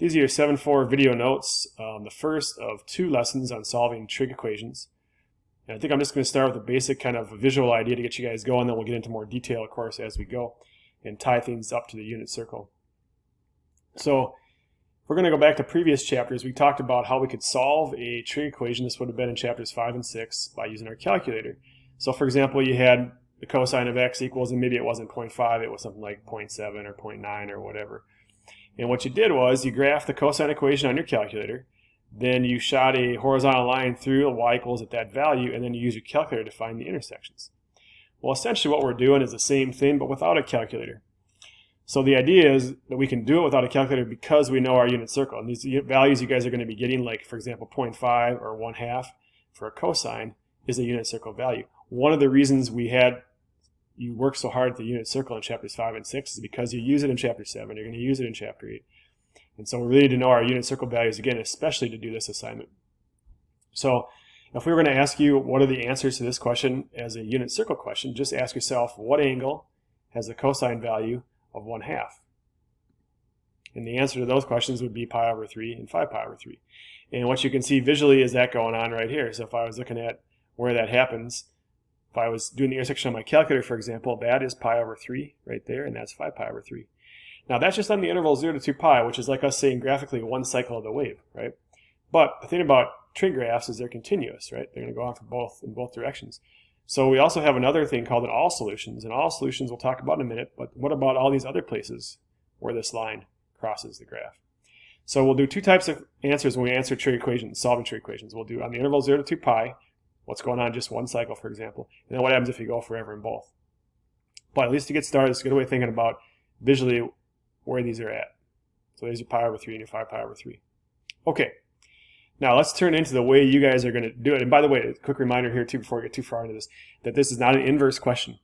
These are your 7-4 video notes, the first of 2 lessons on solving trig equations. And I think I'm just going to start with a basic kind of visual idea to get you guys going, then we'll get into more detail, of course, as we go, and tie things up to the unit circle. So we're going to go back to previous chapters. We talked about how we could solve a trig equation. This would have been in chapters 5 and 6 by using our calculator. So for example, you had the cosine of x equals, and maybe it wasn't 0.5, it was something like 0.7 or 0.9 or whatever. And what you did was you graphed the cosine equation on your calculator, then you shot a horizontal line through y equals at that value, and then you use your calculator to find the intersections. Well, essentially what we're doing is the same thing, but without a calculator. So the idea is that we can do it without a calculator because we know our unit circle. And these values you guys are going to be getting, like for example 0.5 or 1/2 for a cosine, is a unit circle value. One of the reasons you work so hard at the unit circle in chapters 5 and 6 is because you use it in chapter 7, you're going to use it in chapter 8. And so we really need to know our unit circle values again, especially to do this assignment. So if we were going to ask you what are the answers to this question as a unit circle question, just ask yourself what angle has the cosine value of 1/2? And the answer to those questions would be pi over 3 and 5 pi over 3. And what you can see visually is that going on right here. So if I was looking at where that happens, if I was doing the intersection on my calculator, for example, that is pi over 3 right there, and that's 5 pi over 3. Now that's just on the interval 0 to 2 pi, which is like us saying graphically one cycle of the wave, right? But the thing about trig graphs is they're continuous, right? They're going to go on in both directions. So we also have another thing called an all solutions, and all solutions we'll talk about in a minute, but what about all these other places where this line crosses the graph? So we'll do 2 types of answers when we answer trig equations, solving trig equations. We'll do on the interval 0 to 2 pi, what's going on just one cycle, for example, and then what happens if you go forever in both. But at least to get started, it's a good way of thinking about visually where these are at. So there's your pi over 3 and your 5 pi over 3. Okay, now let's turn into the way you guys are going to do it. And by the way, a quick reminder here too, before we get too far into this, that this is not an inverse question.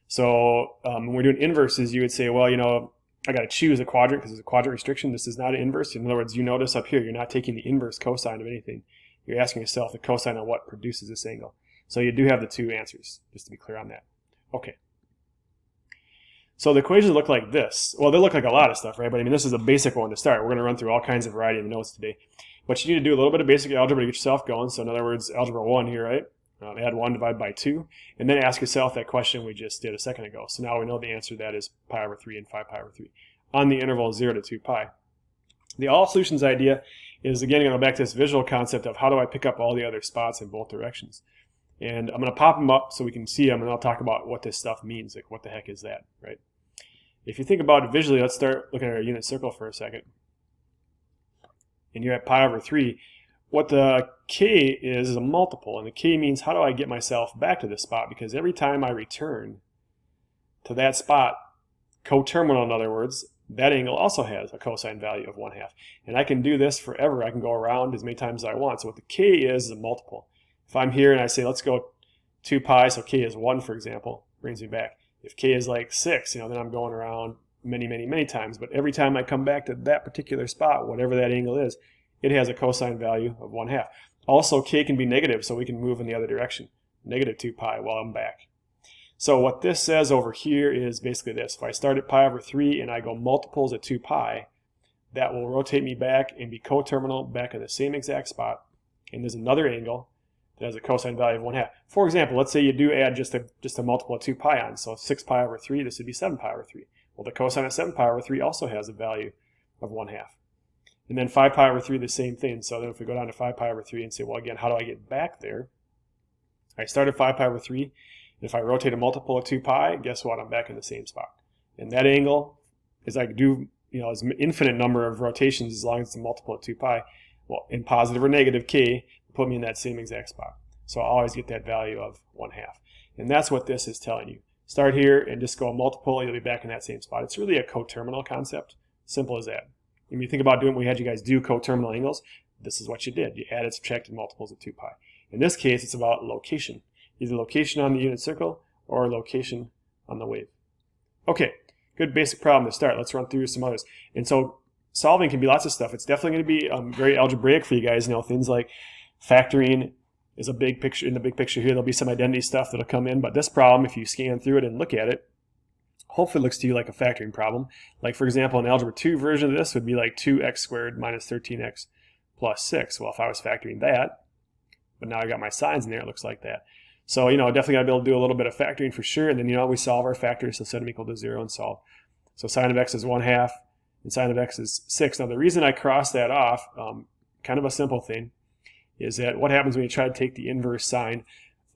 So when we're doing inverses, you would say, well, you know, I got to choose a quadrant because there's a quadrant restriction. This is not an inverse. In other words, you notice up here, you're not taking the inverse cosine of anything. You're asking yourself the cosine of what produces this angle. So you do have the 2 answers, just to be clear on that. Okay. So the equations look like this. Well, they look like a lot of stuff, right? But I mean, this is a basic one to start. We're going to run through all kinds of variety of notes today. But you need to do a little bit of basic algebra to get yourself going. So in other words, algebra 1 here, right? Add 1, divide by 2. And then ask yourself that question we just did a second ago. So now we know the answer to that is pi over 3 and 5 pi over 3 on the interval 0 to 2 pi. The all solutions idea is, again, going to go back to this visual concept of how do I pick up all the other spots in both directions. And I'm going to pop them up so we can see them, and I'll talk about what this stuff means, like what the heck is that, right? If you think about it visually, let's start looking at our unit circle for a second. And you're at pi over 3. What the k is a multiple, and the k means how do I get myself back to this spot? Because every time I return to that spot, coterminal in other words, that angle also has a cosine value of 1/2. And I can do this forever. I can go around as many times as I want. So what the k is a multiple. If I'm here and I say, let's go 2 pi, so k is 1, for example, brings me back. If k is like 6, then I'm going around many, many, many times. But every time I come back to that particular spot, whatever that angle is, it has a cosine value of 1/2. Also, k can be negative, so we can move in the other direction. Negative 2 pi while I'm back. So what this says over here is basically this. If I start at pi over 3 and I go multiples at 2 pi, that will rotate me back and be coterminal back at the same exact spot. And there's another angle that has a cosine value of 1/2. For example, let's say you do add just a multiple of 2 pi on. So 6 pi over 3, this would be 7 pi over 3. Well, the cosine of 7 pi over 3 also has a value of 1/2. And then 5 pi over 3, the same thing. So then if we go down to 5 pi over 3 and say, well, again, how do I get back there? I start at 5 pi over 3. If I rotate a multiple of 2 pi, guess what? I'm back in the same spot. And that angle, as I do, as an infinite number of rotations as long as it's a multiple of 2 pi, well, in positive or negative k, put me in that same exact spot. So I'll always get that value of 1/2. And that's what this is telling you. Start here and just go a multiple, you'll be back in that same spot. It's really a coterminal concept. Simple as that. When you think about doing what we had you guys do, coterminal angles, this is what you did. You added, subtracted multiples of 2 pi. In this case, it's about location. Either location on the unit circle or location on the wave. Okay, good basic problem to start. Let's run through some others. And so solving can be lots of stuff. It's definitely going to be very algebraic for you guys. Things like factoring is a big picture. In the big picture here, there'll be some identity stuff that'll come in. But this problem, if you scan through it and look at it, hopefully looks to you like a factoring problem. Like, for example, an algebra 2 version of this would be like 2x squared minus 13x plus 6. Well, if I was factoring that, but now I got my signs in there, it looks like that. So, definitely got to be able to do a little bit of factoring for sure. And then, we solve our factors, so set them equal to 0 and solve. So sine of x is 1/2 and sine of x is 6. Now, the reason I cross that off, kind of a simple thing, is that what happens when you try to take the inverse sine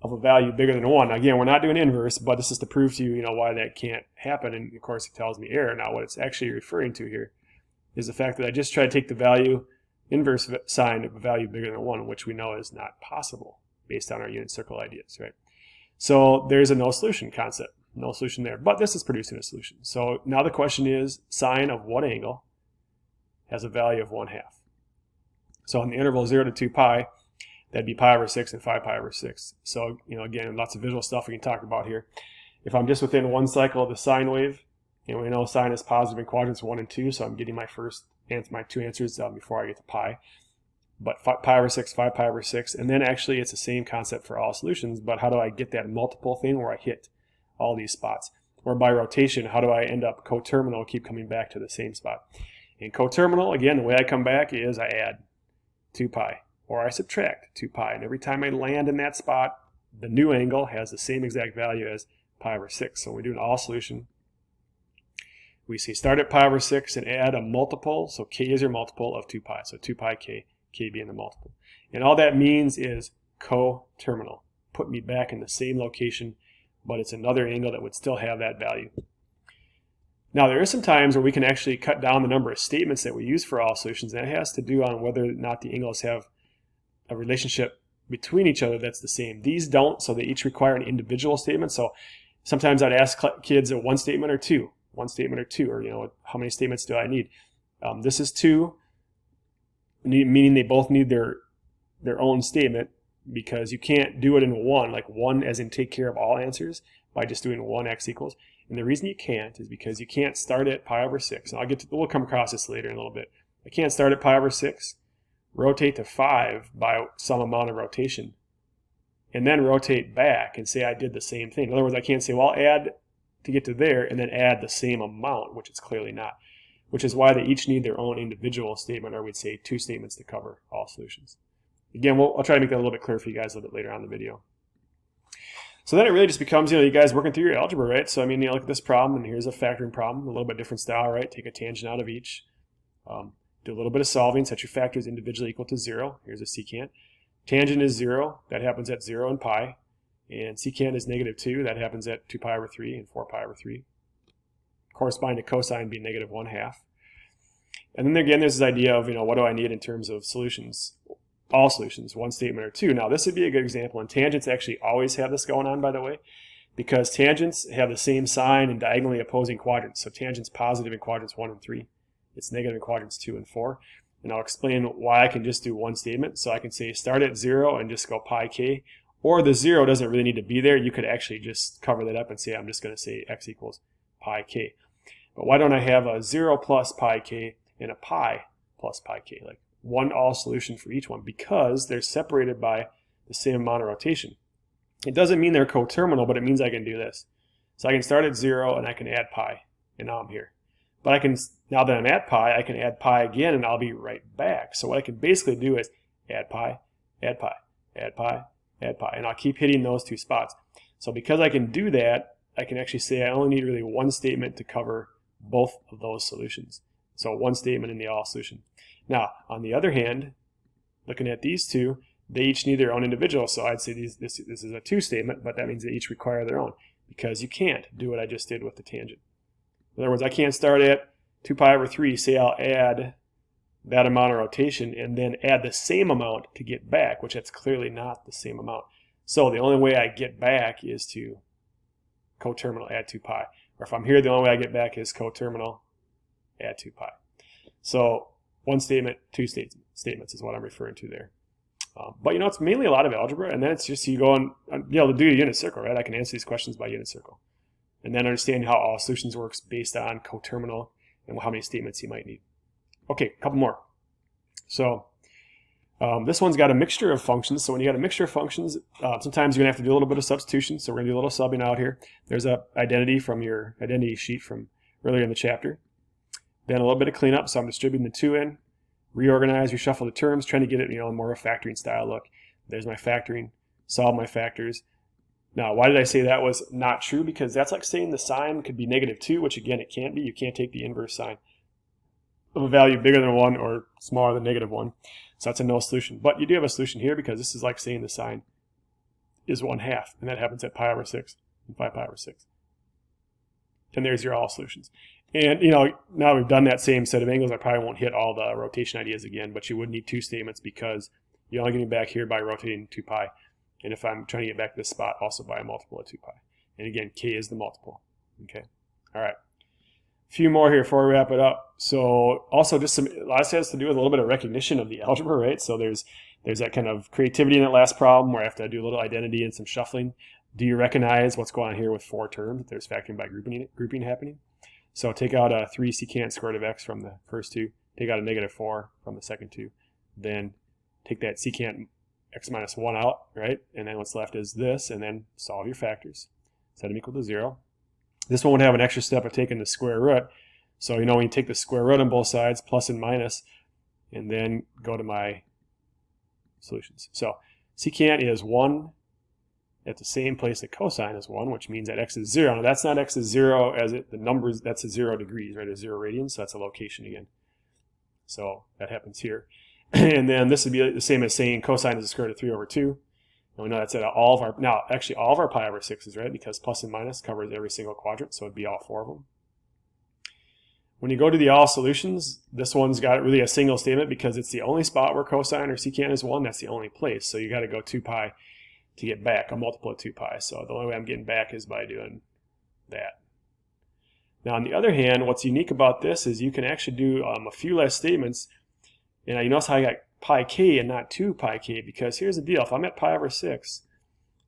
of a value bigger than 1. Now, again, we're not doing inverse, but this is to prove to you, why that can't happen. And of course, it tells me error. Now, what it's actually referring to here is the fact that I just tried to take the value, inverse sine of a value bigger than 1, which we know is not possible based on our unit circle ideas, right? So there's a no solution concept, no solution there. But this is producing a solution. So now the question is, sine of what angle has a value of 1/2? So in the interval 0 to 2 pi, that'd be pi over 6 and 5 pi over 6. So, again, lots of visual stuff we can talk about here. If I'm just within one cycle of the sine wave, we know sine is positive in quadrants 1 and 2, so I'm getting my two answers before I get to pi. But pi over 6, 5 pi over 6, and then actually it's the same concept for all solutions, but how do I get that multiple thing where I hit all these spots? Or by rotation, how do I end up coterminal, keep coming back to the same spot? In coterminal, again, the way I come back is I add 2 pi, or I subtract 2 pi, and every time I land in that spot, the new angle has the same exact value as pi over 6. So when we do an all solution, we say start at pi over 6 and add a multiple, so k is your multiple of 2 pi, so 2 pi k, k being the multiple. And all that means is coterminal. Put me back in the same location, but it's another angle that would still have that value. Now, there are some times where we can actually cut down the number of statements that we use for all solutions, and it has to do on whether or not the angles have a relationship between each other that's the same. These don't, so they each require an individual statement. So sometimes I'd ask kids a one statement or two, or how many statements do I need? This is 2, meaning they both need their own statement, because you can't do it in one, like one as in take care of all answers, by just doing 1 x equals. And the reason you can't is because you can't start at pi over 6. And we'll come across this later in a little bit. I can't start at pi over 6, rotate to 5 by some amount of rotation, and then rotate back and say I did the same thing. In other words, I can't say, well, add to get to there and then add the same amount, which it's clearly not. Which is why they each need their own individual statement, or we'd say 2 statements to cover all solutions. Again, I'll try to make that a little bit clearer for you guys a little bit later on in the video. So then it really just becomes, you guys working through your algebra, right? So, look at this problem, and here's a factoring problem, a little bit different style, right? Take a tangent out of each. Do a little bit of solving, set your factors individually equal to 0. Here's a secant. Tangent is 0. That happens at 0 and pi. And secant is -2. That happens at 2 pi over 3 and 4 pi over 3. Corresponding to cosine being -1/2. And then again, there's this idea of, what do I need in terms of solutions? All solutions, one statement or two. Now, this would be a good example, and tangents actually always have this going on, by the way, because tangents have the same sign in diagonally opposing quadrants. So tangent's positive in quadrants 1 and 3. It's negative in quadrants 2 and 4. And I'll explain why I can just do one statement. So I can say start at 0 and just go pi k, or the 0 doesn't really need to be there. You could actually just cover that up and say I'm just going to say x equals pi k. But why don't I have a 0 plus pi k and a pi plus pi k, like one all solution for each one, because they're separated by the same amount of rotation. It doesn't mean they're coterminal, but it means I can do this. So I can start at 0 and I can add pi, and now I'm here. But I can, now that I'm at pi, I can add pi again and I'll be right back. So what I can basically do is add pi, add pi, add pi, add pi, and I'll keep hitting those 2 spots. So because I can do that, I can actually say I only need really one statement to cover both of those solutions. So one statement in the all solution. Now, on the other hand, looking at these 2, they each need their own individual. So I'd say this is a 2 statement, but that means they each require their own, because you can't do what I just did with the tangent. In other words, I can't start at 2 pi over 3, say I'll add that amount of rotation, and then add the same amount to get back, which that's clearly not the same amount. So the only way I get back is to coterminal add 2 pi. Or if I'm here, the only way I get back is coterminal add 2 pi. So one statement, 2 statements is what I'm referring to there. But it's mainly a lot of algebra, and then it's just you go and be able to do a unit circle, right? I can answer these questions by unit circle. And then understand how all solutions works based on coterminal and how many statements you might need. Okay, a couple more. So This one's got a mixture of functions. So when you got a mixture of functions, sometimes you're going to have to do a little bit of substitution. So we're going to do a little subbing out here. There's a identity from your identity sheet from earlier in the chapter. Then a little bit of cleanup. So I'm distributing the 2 in, reorganize, reshuffle the terms, trying to get it, in more of a factoring style look. There's my factoring, solve my factors. Now, why did I say that was not true? Because that's like saying the sign could be -2, which again, it can't be. You can't take the inverse sign of a value bigger than 1 or smaller than -1. So that's a no solution. But you do have a solution here because this is like saying the sign is 1/2, and that happens at pi over 6 and 5 pi over 6. And there's your all solutions. And, now we've done that same set of angles, I probably won't hit all the rotation ideas again, but you would need 2 statements because you're only getting back here by rotating 2 pi. And if I'm trying to get back to this spot, also by a multiple of 2 pi. And again, k is the multiple. Okay. All right. A few more here before we wrap it up. So also just a lot of this has to do with a little bit of recognition of the algebra, right? So there's that kind of creativity in that last problem where I have to do a little identity and some shuffling. Do you recognize what's going on here with 4 terms? There's factoring by grouping happening. So take out a 3 secant square root of x from the first 2. Take out a -4 from the second 2. Then take that secant x minus 1 out, right? And then what's left is this, and then solve your factors. Set them equal to 0. This one would have an extra step of taking the square root. So, when you take the square root on both sides, plus and minus, and then go to my solutions. So secant is 1 at the same place that cosine is 1, which means that x is 0. Now that's not x is 0 as the numbers, that's a 0 degrees, right? A 0 radians, so that's a location again. So that happens here. And then this would be the same as saying cosine is the square root of 3 over 2. And we know that's at all of our, now actually all of our pi over 6s, right? Because plus and minus covers every single quadrant, so it'd be all 4 of them. When you go to the all solutions, this one's got really a single statement because it's the only spot where cosine or secant is 1. That's the only place. So you got to go 2 pi to get back, a multiple of 2 pi. So the only way I'm getting back is by doing that. Now on the other hand, what's unique about this is you can actually do a few less statements. And you notice how I got pi k and not 2 pi k, because here's the deal. If I'm at pi over 6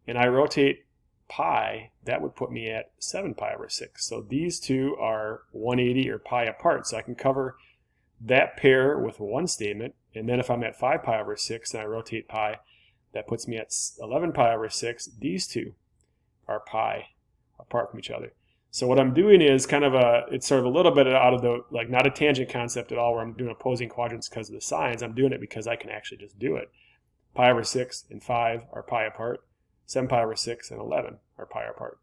and I rotate pi, that would put me at 7 pi over 6. So these two are 180 or pi apart. So I can cover that pair with one statement. And then if I'm at 5 pi over 6 and I rotate pi, that puts me at 11 pi over 6. These two are pi apart from each other. So what I'm doing is it's sort of a little bit out of the, like, not a tangent concept at all where I'm doing opposing quadrants because of the signs. I'm doing it because I can actually just do it. Pi over 6 and 5 are pi apart. 7 pi over 6 and 11 are pi apart.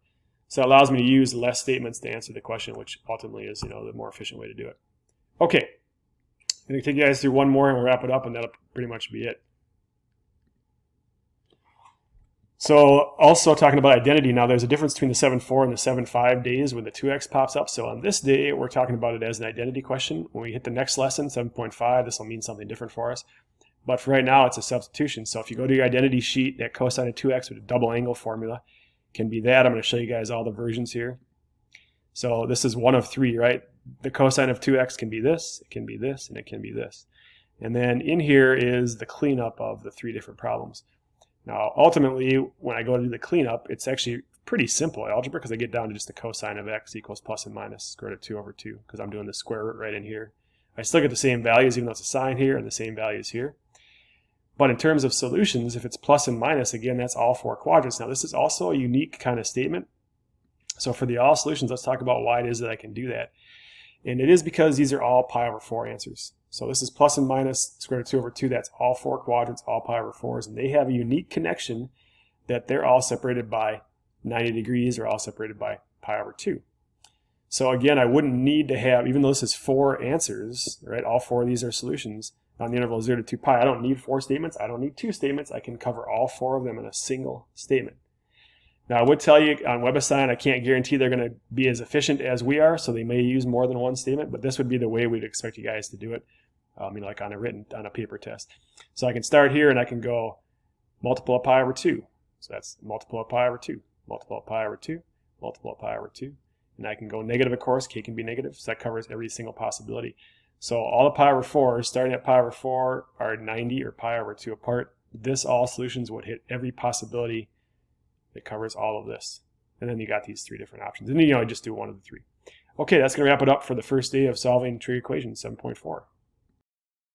So it allows me to use less statements to answer the question, which ultimately is, the more efficient way to do it. Okay. I'm going to take you guys through one more and we'll wrap it up, and that'll pretty much be it. So also talking about identity, now there's a difference between the 7.4 and the 7.5 days when the 2x pops up. So on this day, we're talking about it as an identity question. When we hit the next lesson, 7.5, this will mean something different for us. But for right now, it's a substitution. So if you go to your identity sheet, that cosine of 2x with a double angle formula can be that. I'm going to show you guys all the versions here. So this is one of 3, right? The cosine of 2x can be this, it can be this, and it can be this. And then in here is the cleanup of the 3 different problems. Now, ultimately, when I go to do the cleanup, it's actually pretty simple algebra because I get down to just the cosine of x equals plus and minus square root of 2 over 2 because I'm doing the square root right in here. I still get the same values even though it's a sign here and the same values here. But in terms of solutions, if it's plus and minus, again, that's all 4 quadrants. Now, this is also a unique kind of statement. So for the all solutions, let's talk about why it is that I can do that. And it is because these are all pi over 4 answers. So this is plus and minus square root of 2 over 2. That's all 4 quadrants, all pi over 4s. And they have a unique connection that they're all separated by 90 degrees or all separated by pi over 2. So again, I wouldn't need to have, even though this is 4 answers, right? All 4 of these are solutions on the interval 0 to 2 pi. I don't need 4 statements. I don't need 2 statements. I can cover all 4 of them in a single statement. Now, I would tell you on WebAssign, I can't guarantee they're going to be as efficient as we are, so they may use more than one statement, but this would be the way we'd expect you guys to do it, like on a paper test. So I can start here and I can go multiple of pi over 2. So that's multiple of pi over 2, multiple of pi over 2, multiple of pi over 2. And I can go negative, of course. K can be negative, so that covers every single possibility. So all the pi over 4s, starting at pi over 4, are 90 or pi over 2 apart. This all solutions would hit every possibility that covers all of this. And then you got these 3 different options. And then, just do one of the 3. Okay, that's going to wrap it up for the first day of solving trig equations 7.4.